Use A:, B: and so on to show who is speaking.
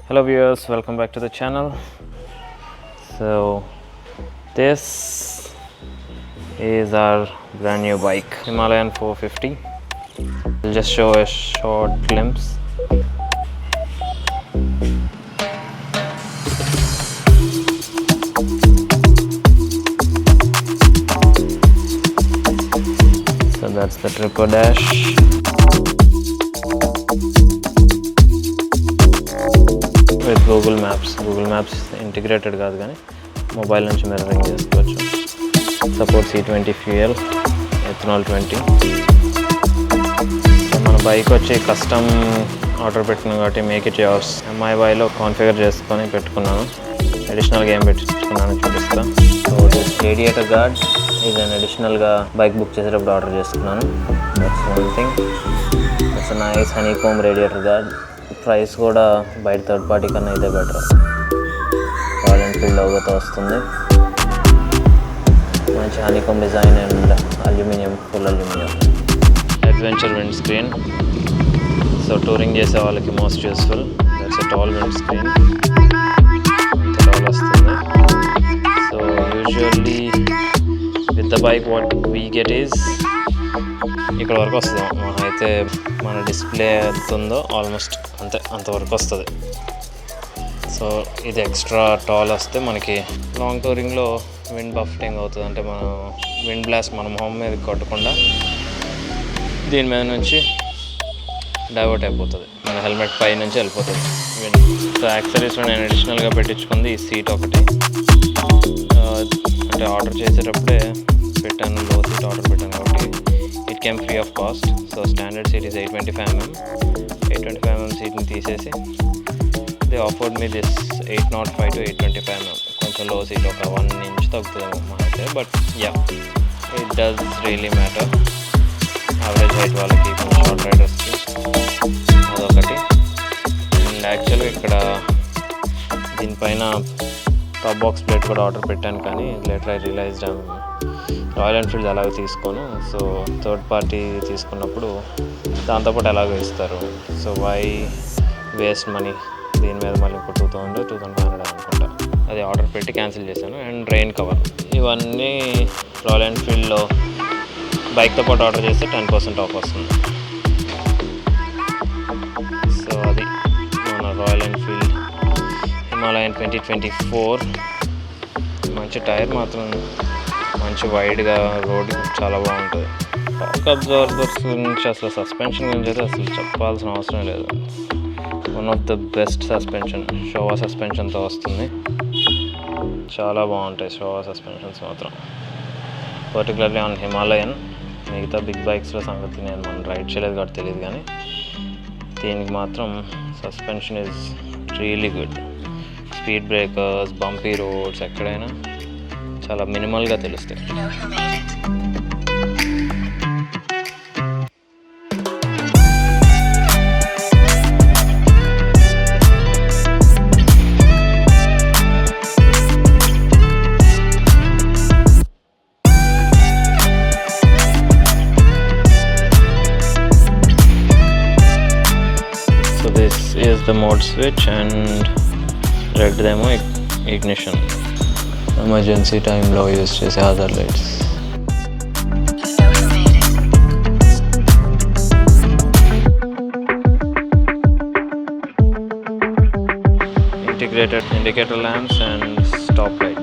A: Hello viewers, welcome back to the channel. So this is our brand new bike, Himalayan 450. I'll just show a short glimpse. So that's the Tripper Dash. With Google Maps integrated కాదు కానీ mobile నుంచి mirroring చేసుకోవచ్చు. Supports E20 fuel, ethanol 20. మన bike వచ్చి custom order పెట్టినాం కాబట్టి make it yours. MIYలో configure చేసుకొని పెట్టుకున్నాను. అడిషనల్గా ఏం పెట్టుకున్నాను చూపిస్తాను. సో దిస్ రేడియేటర్ గార్డ్ ఇది నేను అడిషనల్గా బైక్ బుక్ చేసేటప్పుడు ఆర్డర్ చేసుకున్నాను. That's one thing. It's nice honeycomb radiator guard. Price కూడా బయట థర్డ్ పార్టీ కన్నా ఇదే బెటర్. రాయల్ ఎన్ఫీల్డ్ లోగోతో వస్తుంది. మంచి honeycomb design and aluminium, full aluminium. Adventure windscreen. So touring చేసే వాళ్ళకి most useful. That's a tall windscreen. Tall వస్తుంది. So usually with the bike what we get is ఇక్కడ వరకు వస్తుంది. అయితే మన డిస్ప్లే ఎంతుందో ఆల్మోస్ట్ అంతవరకు వస్తుంది. సో ఇది ఎక్స్ట్రా టాల్ వస్తే మనకి లాంగ్ టూరింగ్లో విండ్ బఫెటింగ్ అవుతుంది. అంటే మనం విండ్ బ్లాస్ట్ మన మొహం మీద కొట్టకుండా దీని మీద నుంచి డైవర్ట్ అయిపోతుంది. మన హెల్మెట్ పై నుంచి వెళ్ళిపోతుంది విండ్. సో యాక్సరీస్లో నేను అడిషనల్గా పెట్టించుకుంది ఈ సీట్ ఒకటి. అంటే ఆర్డర్ చేసేటప్పుడే పెట్టాను, లో సీట్ ఆర్డర్ పెట్టాను కాబట్టి it came free of cost. So standard seat is 825mm. 825mm సీట్ని తీసేసి they offered me this 805 to 825mm. కొంచెం లో సీట్ ఒక 1 inch తగ్గుతుందేమో అయితే. But yeah, it does really matter. Average height వాళ్ళకి, కొంచెం షార్ట్ రైడర్స్కి అదొకటి. అండ్ యాక్చువల్గా ఇక్కడ దీనిపైన టాప్ బాక్స్ ప్లేట్ కూడా ఆర్డర్ పెట్టాను, కానీ later I realized Royal Enfield అలాగే తీసుకోను. సో థర్డ్ పార్టీ తీసుకున్నప్పుడు దాంతోపాటు ఎలాగో ఇస్తారు. సో వై వేస్ట్ మనీ దీని మీద మళ్ళీ ఇంకో 2500 అనుకుంటా అది ఆర్డర్ పెట్టి క్యాన్సిల్ చేశాను. అండ్ రెయిన్ కవర్, ఇవన్నీ రాయల్ ఎన్ఫీల్డ్లో బైక్తో పాటు ఆర్డర్ చేస్తే 10% ఆఫ్ వస్తుంది. సో అది మన రాయల్ ఎన్ఫీల్డ్ హిమాలయన్ 2024. మంచి టైర్ మాత్రం మంచి వైడ్గా, రోడ్ చాలా బాగుంటుంది. షాక్ అబ్జార్బర్స్ గురించి అసలు, సస్పెన్షన్ గురించి అయితే అసలు చెప్పాల్సిన అవసరం లేదు. One of the best suspension, Showa సస్పెన్షన్తో వస్తుంది. చాలా బాగుంటాయి షోవా సస్పెన్షన్స్ మాత్రం, పర్టికులర్లీ ఆన్ హిమాలయన్. మిగతా బిగ్ బైక్స్లో సంగతి నేను మనం రైడ్ చేయలేదు కాబట్టి తెలియదు, కానీ దీనికి మాత్రం suspension is really good. Speed breakers, bumpy roads ఎక్కడైనా చాలా మినిమల్గా తెలుస్తాయి. So this is the mode switch and red demo ignition. Emergency టైంలో యూజ్ చేసే hazard lights. Integrated indicator lamps and stop lights.